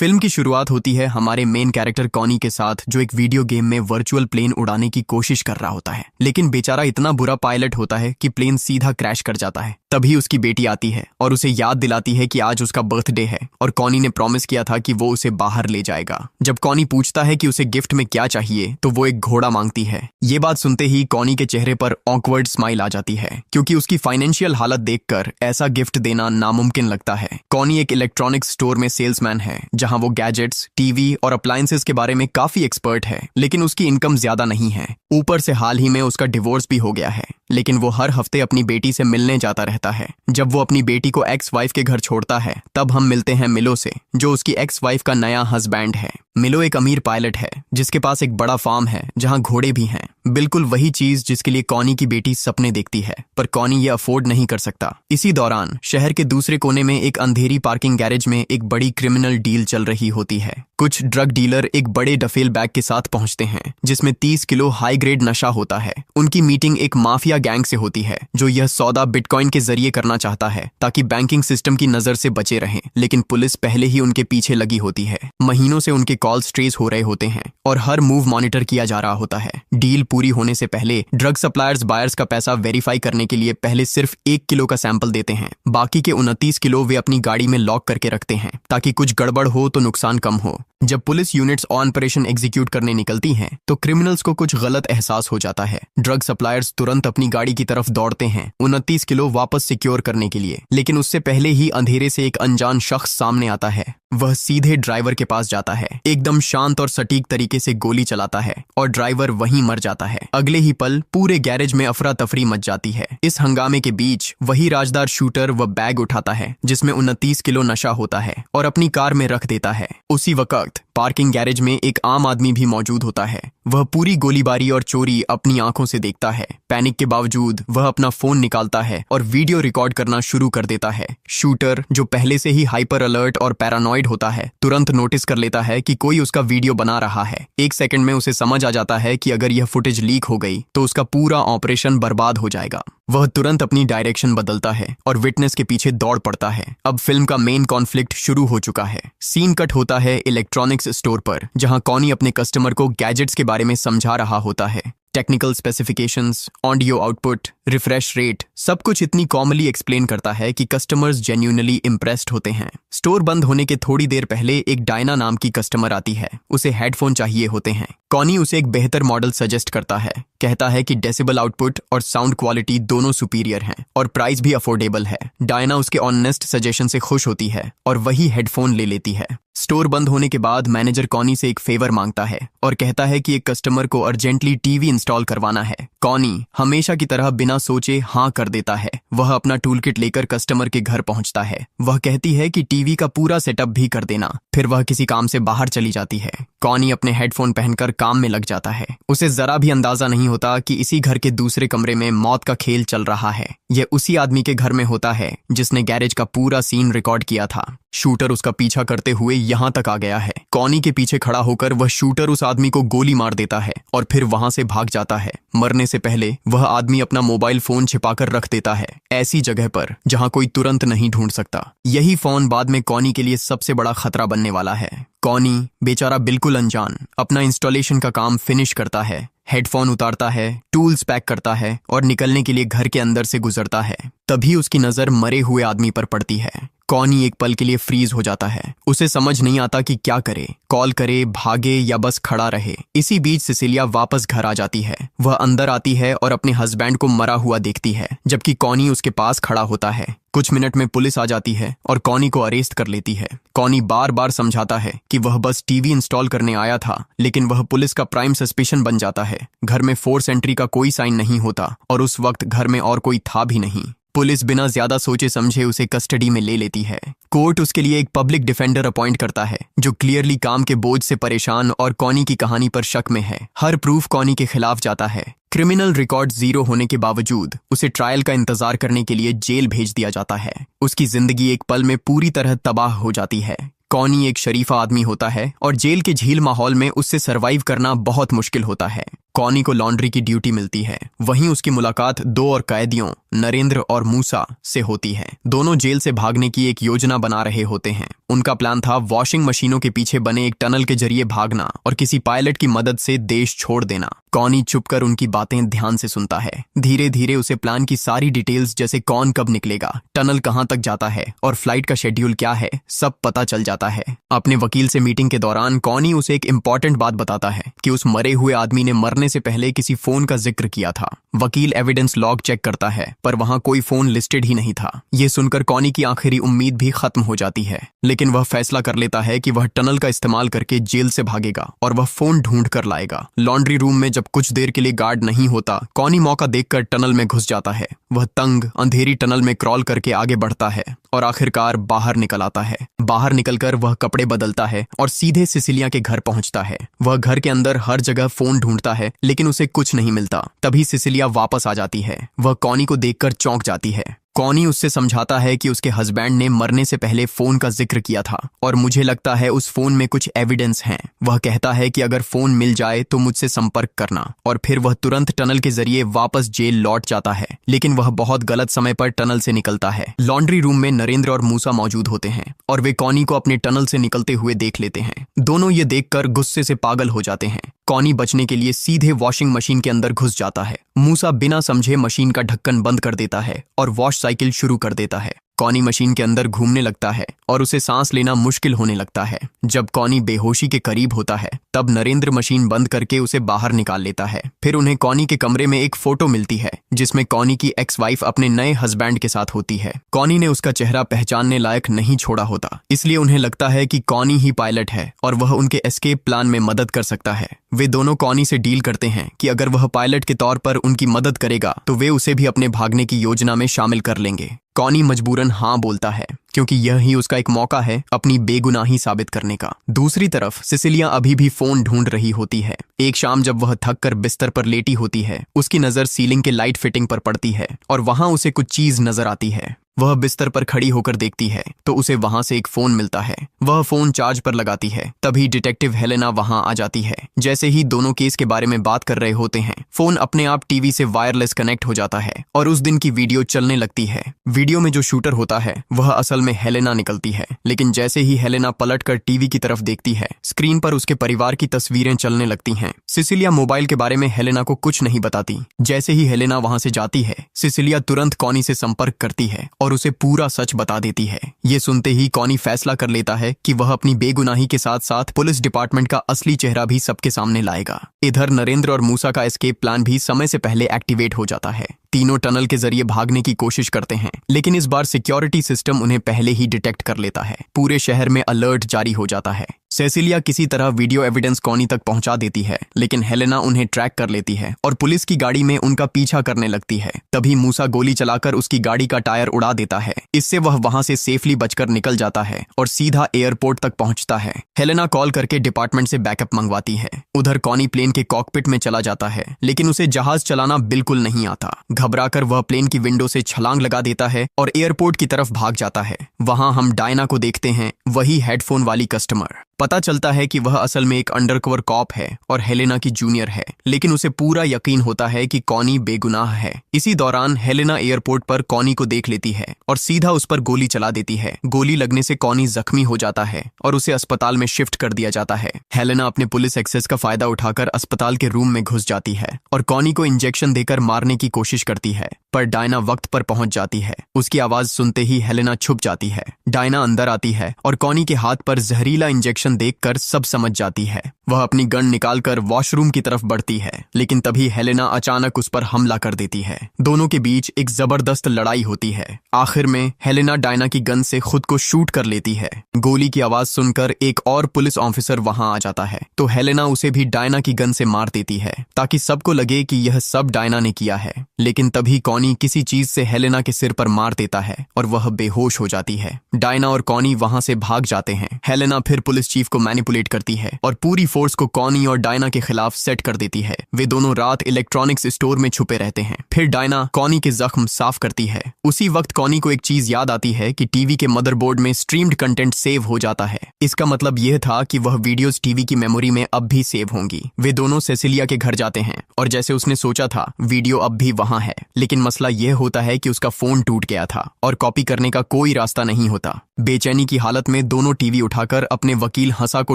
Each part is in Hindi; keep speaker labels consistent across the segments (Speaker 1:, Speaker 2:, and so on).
Speaker 1: फिल्म की शुरुआत होती है हमारे मेन कैरेक्टर कॉनी के साथ, जो एक वीडियो गेम में वर्चुअल प्लेन उड़ाने की कोशिश कर रहा होता है, लेकिन बेचारा इतना बुरा पायलट होता है कि प्लेन सीधा क्रैश कर जाता है। तभी उसकी बेटी आती है और उसे याद दिलाती है कि आज उसका बर्थडे है और कॉनी ने प्रॉमिस किया था कि वो उसे बाहर ले जाएगा। जब कॉनी पूछता है कि उसे गिफ्ट में क्या चाहिए तो वो एक घोड़ा मांगती है। ये बात सुनते ही कॉनी के चेहरे पर ऑकवर्ड स्माइल आ जाती है, क्योंकि उसकी फाइनेंशियल हालत देखकर ऐसा गिफ्ट देना नामुमकिन लगता है। कॉनी एक इलेक्ट्रॉनिक्स स्टोर में सेल्समैन है, जहां वो गैजेट्स, टीवी और अप्लायंसेस के बारे में काफी एक्सपर्ट है, लेकिन उसकी इनकम ज्यादा नहीं है। ऊपर से हाल ही में उसका डिवोर्स भी हो गया है, लेकिन वो हर हफ्ते अपनी बेटी से मिलने जाता रहता है। जब वो अपनी बेटी को एक्स वाइफ के घर छोड़ता है, तब हम मिलते हैं मिलो से, जो उसकी एक्स वाइफ का नया हस्बैंड है। मिलो एक अमीर पायलट है जिसके पास एक बड़ा फार्म है जहां घोड़े भी हैं, बिल्कुल वही चीज जिसके लिए कॉनी की बेटी सपने देखती है, पर कॉनी ये अफोर्ड नहीं कर सकता। इसी दौरान शहर के दूसरे कोने में एक अंधेरी पार्किंग गैरेज में एक बड़ी क्रिमिनल डील चल रही होती है। कुछ ड्रग डीलर एक बड़े डफेल बैग के साथ पहुंचते हैं जिसमें 30 किलो हाई ग्रेड नशा होता है। उनकी मीटिंग एक माफिया गैंग से होती है जो यह सौदा बिटकॉइन के जरिए करना चाहता है ताकि बैंकिंग सिस्टम की नजर से बचे रहें, लेकिन पुलिस पहले ही उनके पीछे लगी होती है। महीनों से उनके कॉल्स ट्रेस हो रहे होते हैं और हर मूव मॉनिटर किया जा रहा होता है। डील पूरी होने से पहले ड्रग सप्लायर्स बायर्स का पैसा वेरीफाई करने के लिए पहले सिर्फ 1 किलो का सैंपल देते हैं। बाकी के 29 किलो वे अपनी गाड़ी में लॉक करके रखते हैं ताकि कुछ गड़बड़ हो तो नुकसान कम हो। जब पुलिस यूनिट्स ऑपरेशन एग्जीक्यूट करने निकलती हैं, तो क्रिमिनल्स को कुछ गलत एहसास हो जाता है। ड्रग सप्लायर्स तुरंत अपनी गाड़ी की तरफ दौड़ते हैं 29 किलो वापस सिक्योर करने के लिए, लेकिन उससे पहले ही अंधेरे से एक अनजान शख्स सामने आता है। वह सीधे ड्राइवर के पास जाता है, एकदम शांत और सटीक तरीके से गोली चलाता है और ड्राइवर वहीं मर जाता है। अगले ही पल पूरे गैरेज में अफरा तफरी मच जाती है। इस हंगामे के बीच वही राजदार शूटर वह बैग उठाता है जिसमें 29 किलो नशा होता है और अपनी कार में रख देता है। उसी वक्त पार्किंग गैरेज में एक आम आदमी भी मौजूद होता है। वह पूरी गोलीबारी और चोरी अपनी आंखों से देखता है। पैनिक के बावजूद वह अपना फोन निकालता है और वीडियो रिकॉर्ड करना शुरू कर देता है। शूटर, जो पहले से ही हाइपर अलर्ट और पैरानॉइड होता है, तुरंत नोटिस कर लेता है कि कोई उसका वीडियो बना रहा है। 1 सेकंड में उसे समझ आ जाता है कि अगर यह फुटेज लीक हो गई तो उसका पूरा ऑपरेशन बर्बाद हो जाएगा। वह तुरंत अपनी डायरेक्शन बदलता है और विटनेस के पीछे दौड़ पड़ता है। अब फिल्म का मेन कॉन्फ्लिक्ट शुरू हो चुका है। सीन कट होता है इलेक्ट्रॉनिक्स स्टोर पर, जहां कॉनी अपने कस्टमर को गैजेट्स के बारे में समझा रहा होता है। Technical specifications, audio output, refresh rate, सब कुछ इतनी कॉमनली एक्सप्लेन करता है कि कस्टमर्स जेन्युइनली इम्प्रेस्ड होते हैं। स्टोर बंद होने के थोड़ी देर पहले एक डायना नाम की कस्टमर आती है। उसे हेडफोन चाहिए होते हैं। कॉनी उसे एक बेहतर मॉडल सजेस्ट करता है, कहता है कि डेसिबल आउटपुट और साउंड क्वालिटी दोनों सुपीरियर हैं और प्राइस भी अफोर्डेबल है। डायना उसके ऑनेस्ट सजेशन से खुश होती है और वही हेडफोन ले लेती है। स्टोर बंद होने के बाद मैनेजर कॉनी से एक फेवर मांगता है और कहता है कि एक कस्टमर को अर्जेंटली टीवी इंस्टॉल करवाना है। कॉनी हमेशा की तरह बिना सोचे हाँ कर देता है। वह अपना टूल किट लेकर कस्टमर के घर पहुंचता है। वह कहती है कि टीवी का पूरा सेटअप भी कर देना, फिर वह किसी काम से बाहर चली जाती है। कॉनी अपने हेडफोन पहनकर काम में लग जाता है। उसे जरा भी अंदाजा नहीं होता कि इसी घर के दूसरे कमरे में मौत का खेल चल रहा है। यह उसी आदमी के घर में होता है जिसने गैरेज का पूरा सीन रिकॉर्ड किया था। शूटर उसका पीछा करते हुए यहाँ तक आ गया है। कॉनी के पीछे खड़ा होकर वह शूटर उस आदमी को गोली मार देता है और फिर वहां से भाग जाता है। मरने से पहले वह आदमी अपना मोबाइल फोन छिपाकर रख देता है, ऐसी जगह पर जहां कोई तुरंत नहीं ढूंढ सकता। यही फोन बाद में कॉनी के लिए सबसे बड़ा खतरा बनने वाला है। कॉनी बेचारा बिल्कुल अनजान अपना इंस्टॉलेशन का काम फिनिश करता है, हेडफोन उतारता है, टूल्स पैक करता है और निकलने के लिए घर के अंदर से गुजरता है। तभी उसकी नजर मरे हुए आदमी पर पड़ती है। कॉनी एक पल के लिए फ्रीज हो जाता है। उसे समझ नहीं आता कि क्या करे, कॉल करे, भागे या बस खड़ा रहे। इसी बीच सिसिलिया वापस घर आ जाती है। वह अंदर आती है और अपने हस्बैंड को मरा हुआ देखती है, जबकि कॉनी उसके पास खड़ा होता है। कुछ मिनट में पुलिस आ जाती है और कॉनी को अरेस्ट कर लेती है। कॉनी बार बार समझाता है कि वह बस टीवी इंस्टॉल करने आया था, लेकिन वह पुलिस का प्राइम सस्पिशन बन जाता है। घर में फोर्स एंट्री का कोई साइन नहीं होता और उस वक्त घर में और कोई था भी नहीं। पुलिस बिना ज्यादा सोचे समझे उसे कस्टडी में ले लेती है। कोर्ट उसके लिए एक पब्लिक डिफेंडर अपॉइंट करता है जो क्लियरली काम के बोझ से परेशान और कॉनी की कहानी पर शक में है। हर प्रूफ कॉनी के खिलाफ जाता है। क्रिमिनल रिकॉर्ड 0 होने के बावजूद उसे ट्रायल का इंतजार करने के लिए जेल भेज दिया जाता है। उसकी जिंदगी एक पल में पूरी तरह तबाह हो जाती है। कॉनी एक शरीफा आदमी होता है और जेल के झील माहौल में उससे सरवाइव करना बहुत मुश्किल होता है। कॉनी को लॉन्ड्री की ड्यूटी मिलती है। वहीं उसकी मुलाकात दो और कैदियों नरेंद्र और मूसा से होती है। दोनों जेल से भागने की एक योजना बना रहे होते हैं। उनका प्लान था वॉशिंग मशीनों के पीछे बने एक टनल के जरिए भागना और किसी पायलट की मदद से देश छोड़ देना। कॉनी चुपकर उनकी बातें ध्यान से सुनता है। धीरे धीरे उसे प्लान की सारी डिटेल्स, जैसे कौन कब निकलेगा, टनल कहां तक जाता है और फ्लाइट का शेड्यूल क्या है, सब पता चल जाता है। अपने वकील से मीटिंग के दौरान कॉनी उसे एक इंपॉर्टेंट बात बताता है कि उस मरे हुए आदमी ने मरने से पहले किसी फोन का जिक्र किया था। वकील एविडेंस लॉग चेक करता है पर वहां कोई फोन लिस्टेड ही नहीं था। ये सुनकर कॉनी की आखिरी उम्मीद भी खत्म हो जाती है, लेकिन वह फैसला कर लेता है कि वह टनल का इस्तेमाल करके जेल से भागेगा और वह फोन ढूंढ कर लाएगा। लॉन्ड्री रूम में जब कुछ देर के लिए गार्ड नहीं होता, कॉनी मौका देखकर टनल में घुस जाता है। वह तंग अंधेरी टनल में क्रॉल करके आगे बढ़ता है और आखिरकार बाहर निकल आता है। बाहर निकलकर वह कपड़े बदलता है और सीधे सिसिलिया के घर पहुंचता है। वह घर के अंदर हर जगह फोन ढूंढता है लेकिन उसे कुछ नहीं मिलता। तभी सिसिलिया वापस आ जाती है। वह कॉनी को देखकर चौंक जाती है। कॉनी उससे समझाता है कि उसके हस्बैंड ने मरने से पहले फोन का जिक्र किया था और मुझे लगता है उस फोन में कुछ एविडेंस हैं। वह कहता है कि अगर फोन मिल जाए तो मुझसे संपर्क करना, और फिर वह तुरंत टनल के जरिए वापस जेल लौट जाता है। लेकिन वह बहुत गलत समय पर टनल से निकलता है। लॉन्ड्री रूम में नरेंद्र और मूसा मौजूद होते हैं और वे कॉनी को अपने टनल से निकलते हुए देख लेते हैं। दोनों ये देखकर गुस्से से पागल हो जाते हैं। कॉनी बचने के लिए सीधे वॉशिंग मशीन के अंदर घुस जाता है। मूसा बिना समझे मशीन का ढक्कन बंद कर देता है और वॉश साइकिल शुरू कर देता है। कॉनी मशीन के अंदर घूमने लगता है और उसे सांस लेना मुश्किल होने लगता है। जब कॉनी बेहोशी के करीब होता है तब नरेंद्र मशीन बंद करके उसे बाहर निकाल लेता है। फिर उन्हें कॉनी के कमरे में एक फोटो मिलती है जिसमें कॉनी की एक्स वाइफ अपने नए हस्बैंड के साथ होती है। कॉनी ने उसका चेहरा पहचानने लायक नहीं छोड़ा होता, इसलिए उन्हें लगता है कि कॉनी ही पायलट है और वह उनके एस्केप प्लान में मदद कर सकता है। वे दोनों कॉनी से डील करते हैं कि अगर वह पायलट के तौर पर उनकी मदद करेगा तो वे उसे भी अपने भागने की योजना में शामिल कर लेंगे। कॉनी मजबूरन हाँ बोलता है क्योंकि यह ही उसका एक मौका है अपनी बेगुनाही साबित करने का। दूसरी तरफ सिसिलिया अभी भी फोन ढूंढ रही होती है। एक शाम जब वह थक कर बिस्तर पर लेटी होती है, उसकी नजर सीलिंग के लाइट फिटिंग पर पड़ती है और वहां उसे कुछ चीज नजर आती है। वह बिस्तर पर खड़ी होकर देखती है तो उसे वहां से एक फोन मिलता है। वह फोन चार्ज पर लगाती है। तभी डिटेक्टिव हेलेना वहां आ जाती है। जैसे ही दोनों केस के बारे में बात कर रहे होते हैं, फोन अपने आप टीवी से वायरलेस कनेक्ट हो जाता है और उस दिन की वीडियो चलने लगती है। वीडियो में जो शूटर होता है वह असल में हेलेना निकलती है, लेकिन जैसे ही हेलेना पलटकर टीवी की तरफ देखती है, स्क्रीन पर उसके परिवार की तस्वीरें चलने लगती हैं। सिसिलिया मोबाइल के बारे में हेलेना को कुछ नहीं बताती। जैसे ही हेलेना वहां से जाती है, सिसिलिया तुरंत कॉनी से संपर्क करती है और उसे पूरा सच बता देती है। ये सुनते ही कॉनी फैसला कर लेता है कि वह अपनी बेगुनाही के साथ साथ पुलिस डिपार्टमेंट का असली चेहरा भी सबके सामने लाएगा। इधर नरेंद्र और मूसा का एस्केप प्लान भी समय से पहले एक्टिवेट हो जाता है। तीनों टनल के जरिए भागने की कोशिश करते हैं, लेकिन इस बार सिक्योरिटी सिस्टम उन्हें पहले ही डिटेक्ट कर लेता है। पूरे शहर में अलर्ट जारी हो जाता है। सेसिलिया किसी तरह वीडियो एविडेंस कॉनी तक पहुंचा देती है, लेकिन हेलेना उन्हें ट्रैक कर लेती है और पुलिस की गाड़ी में उनका पीछा करने लगती है। तभी मूसा गोली चलाकर उसकी गाड़ी का टायर उड़ा देता है। इससे वह वहां से सेफली बचकर निकल जाता है और सीधा एयरपोर्ट तक पहुंचता है। हेलेना कॉल करके डिपार्टमेंट से बैकअप मंगवाती है। उधर कॉनी प्लेन के कॉकपिट में चला जाता है, लेकिन उसे जहाज चलाना बिल्कुल नहीं आता। घबराकर वह प्लेन की विंडो से छलांग लगा देता है और एयरपोर्ट की तरफ भाग जाता है। वहां हम डायना को देखते हैं, वही हेडफोन वाली कस्टमर। पता चलता है कि वह असल में एक अंडरकवर कॉप है और हेलेना की जूनियर है, लेकिन उसे पूरा यकीन होता है कि कॉनी बेगुनाह है। इसी दौरान हेलेना एयरपोर्ट पर कॉनी को देख लेती है और सीधा उस पर गोली चला देती है। गोली लगने से कॉनी जख्मी हो जाता है और उसे अस्पताल में शिफ्ट कर दिया जाता है। हेलेना अपने पुलिस एक्सेस का फायदा उठाकर अस्पताल के रूम में घुस जाती है और कॉनी को इंजेक्शन देकर मारने की कोशिश करती है, पर डायना वक्त पर पहुंच जाती है। उसकी आवाज सुनते ही हेलेना छुप जाती है। डायना अंदर आती है और कॉनी के हाथ पर जहरीला इंजेक्शन देखकर सब समझ जाती है। वह अपनी गन निकालकर वॉशरूम की तरफ बढ़ती है, लेकिन तभी हेलेना अचानक उस पर हमला कर देती है। दोनों के बीच एक जबरदस्त लड़ाई होती है। आखिर में हेलेना डायना की गन से खुद को शूट कर लेती है। गोली की आवाज सुनकर एक और पुलिस ऑफिसर वहां आ जाता है, तो हेलेना उसे भी डायना की गन से मार देती है ताकि सबको लगे कि यह सब डायना ने किया है। लेकिन तभी कॉनी किसी चीज से हेलेना के सिर पर मार देता है और वह बेहोश हो जाती है। डायना और कॉनी वहां से भाग जाते हैं। हेलेना फिर पुलिस चीफ को मैनिपुलेट करती है और पूरी फोर्स को कॉनी और डायना के खिलाफ सेट कर देती है। वे दोनों रात इलेक्ट्रॉनिक्स स्टोर में छुपे रहते हैं। फिर डायना कॉनी के जख्म साफ करती है। उसी वक्त कॉनी को एक चीज याद आती है कि टीवी के मदरबोर्ड में स्ट्रीम्ड कंटेंट सेव हो जाता है। इसका मतलब यह था कि वह वीडियोस टीवी की मेमोरी में अब भी सेव होंगी। वे दोनों सेसिलिया के घर जाते हैं और जैसे उसने सोचा था वीडियो अब भी वहां है, लेकिन मसला यह होता है कि उसका फोन टूट गया था और कॉपी करने का कोई रास्ता नहीं होता। बेचैनी की हालत में दोनों टीवी उठाकर अपने वकील हंसा को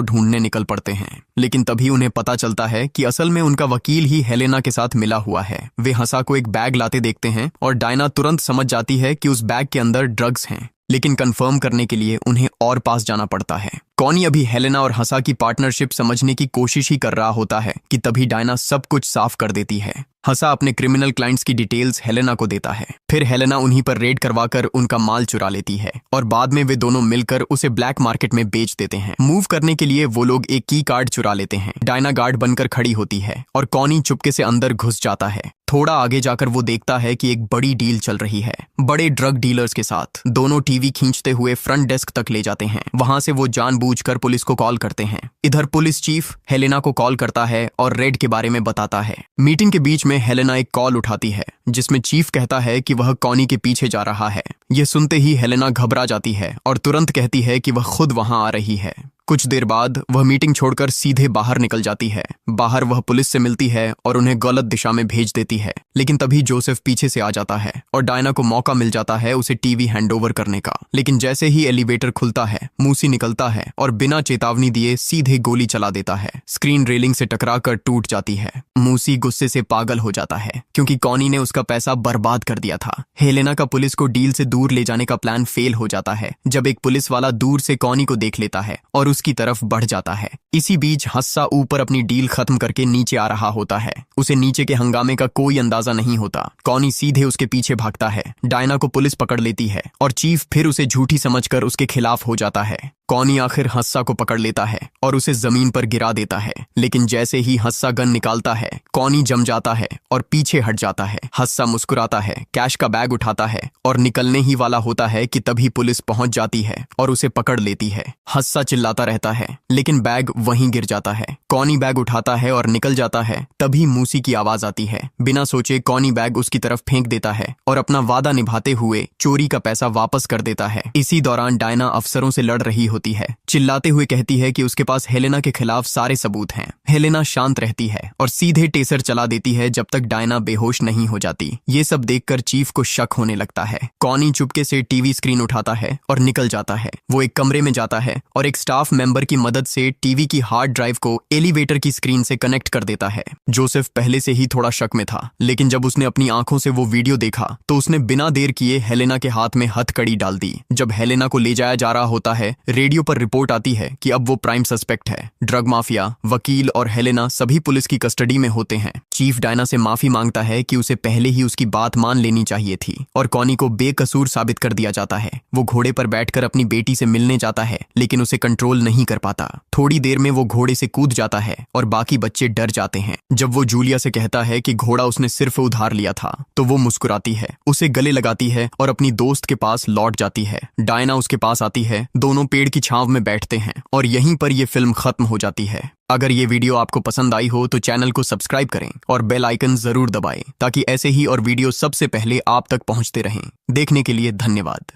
Speaker 1: ढूंढने निकल पड़ते हैं, लेकिन तभी उन्हें पता चलता है कि असल में उनका वकील ही हेलेना के साथ मिला हुआ है। वे हंसा को एक बैग लाते देखते हैं और डायना तुरंत समझ जाती है कि उस बैग के अंदर ड्रग्स हैं, लेकिन कंफर्म करने के लिए उन्हें और पास जाना पड़ता है। कॉनी अभी हेलेना और हंसा की पार्टनरशिप समझने की कोशिश ही कर रहा होता है कि तभी डायना सब कुछ साफ कर देती है। हंसा अपने क्रिमिनल क्लाइंट्स की डिटेल्स हेलेना को देता है। फिर हेलेना उन्हीं पर रेड करवाकर उनका माल चुरा लेती है और बाद में वे दोनों मिलकर उसे ब्लैक मार्केट में बेच देते हैं। मूव करने के लिए वो लोग एक की कार्ड चुरा लेते हैं। डायना गार्ड बनकर खड़ी होती है और कॉनी चुपके से अंदर घुस जाता है। थोड़ा आगे जाकर वो देखता है कि एक बड़ी डील चल रही है बड़े ड्रग डीलर्स के साथ। दोनों टीवी खींचते हुए फ्रंट डेस्क तक ले जाते हैं। वहां से वो जानबूझकर पुलिस को कॉल करते हैं। इधर पुलिस चीफ हेलेना को कॉल करता है और रेड के बारे में बताता है। मीटिंग के बीच में हेलेना एक कॉल उठाती है जिसमें चीफ कहता है कि वह कॉनी के पीछे जा रहा है। यह सुनते ही हेलेना घबरा जाती है और तुरंत कहती है कि वह खुद वहां आ रही है। कुछ देर बाद वह मीटिंग छोड़कर सीधे बाहर निकल जाती है। बाहर वह पुलिस से मिलती है और उन्हें गलत दिशा में भेज देती है, लेकिन तभी जोसेफ पीछे से आ जाता है और डायना को मौका मिल जाता है उसे टीवी हैंडओवर करने का। लेकिन जैसे ही एलिवेटर खुलता है, मूसी निकलता है और बिना चेतावनी दिए सीधे गोली चला देता है। स्क्रीन रेलिंग से टकराकर टूट जाती है। मूसी गुस्से से पागल हो जाता है क्योंकि कॉनी ने उसका पैसा बर्बाद कर दिया था। हेलेना का पुलिस को डील से दूर ले जाने का प्लान फेल हो जाता है जब एक पुलिस वाला दूर से कॉनी को देख लेता है और उसकी तरफ बढ़ जाता है। इसी बीच हस्सा ऊपर अपनी डील खत्म करके नीचे आ रहा होता है। उसे नीचे के हंगामे का कोई अंदाजा नहीं होता। कॉनी सीधे उसके पीछे भागता है। डायना को पुलिस पकड़ लेती है और चीफ फिर उसे झूठी समझकर उसके खिलाफ हो जाता है। कॉनी आखिर हस्सा को पकड़ लेता है और उसे जमीन पर गिरा देता है, लेकिन जैसे ही हस्सा गन निकालता है कॉनी जम जाता है और पीछे हट जाता है। हस्सा मुस्कुराता है, कैश का बैग उठाता है और निकलने ही वाला होता है कि तभी पुलिस पहुंच जाती है और उसे पकड़ लेती है। हस्सा चिल्लाता रहता है लेकिन बैग वहीं गिर जाता है। कॉनी बैग उठाता है और निकल जाता है। तभी मूसी की आवाज आती है। बिना सोचे कॉनी बैग उसकी तरफ फेंक देता है और अपना वादा निभाते हुए चोरी का पैसा वापस कर देता है। इसी दौरान डायना अफसरों से लड़ रही होती है, चिल्लाते हुए कहती है कि उसके पास हेलेना के खिलाफ सारे सबूत हैं। हेलेना शांत रहती है और सीधे टेसर चला देती है जब तक डायना बेहोश नहीं हो जाती। ये सब देखकर चीफ को शक होने लगता है। कॉनी चुपके से टीवी स्क्रीन उठाता है और निकल जाता है। वो एक कमरे में जाता है और एक स्टाफ मेंबर की मदद से टीवी की हार्ड ड्राइव को एलिवेटर की स्क्रीन से कनेक्ट कर देता है। जोसेफ पहले से ही थोड़ा शक में था, लेकिन जब उसने अपनी आंखों से वो वीडियो देखा तो उसने बिना देर किए हेलेना के हाथ में हथकड़ी डाल दी। जब हेलेना को ले जाया जा रहा होता है, रेडियो पर रिपोर्ट आती है कि अब वो प्राइम सस्पेक्ट है। ड्रग माफिया, वकील और हेलेना सभी पुलिस की कस्टडी में होते हैं। चीफ डायना से माफी मांगता है कि उसे पहले ही उसकी बात मान लेनी चाहिए थी और कॉनी को बेकसूर साबित कर दिया जाता है। वो घोड़े पर बैठकर अपनी बेटी से मिलने जाता है, लेकिन उसे कंट्रोल नहीं कर पाता। थोड़ी देर में वो घोड़े से कूद जाता है और बाकी बच्चे डर जाते हैं। जब वो जूलिया से कहता है कि घोड़ा उसने सिर्फ उधार लिया था, तो वो मुस्कुराती है, उसे गले लगाती है और अपनी दोस्त के पास लौट जाती है। डायना उसके पास आती है, दोनों पेड़ की छांव में बैठते हैं और यहीं पर ये फिल्म खत्म हो जाती है। अगर ये वीडियो आपको पसंद आई हो तो चैनल को सब्सक्राइब करें और बेल आइकन जरूर दबाएं ताकि ऐसे ही और वीडियो सबसे पहले आप तक पहुंचते रहें। देखने के लिए धन्यवाद।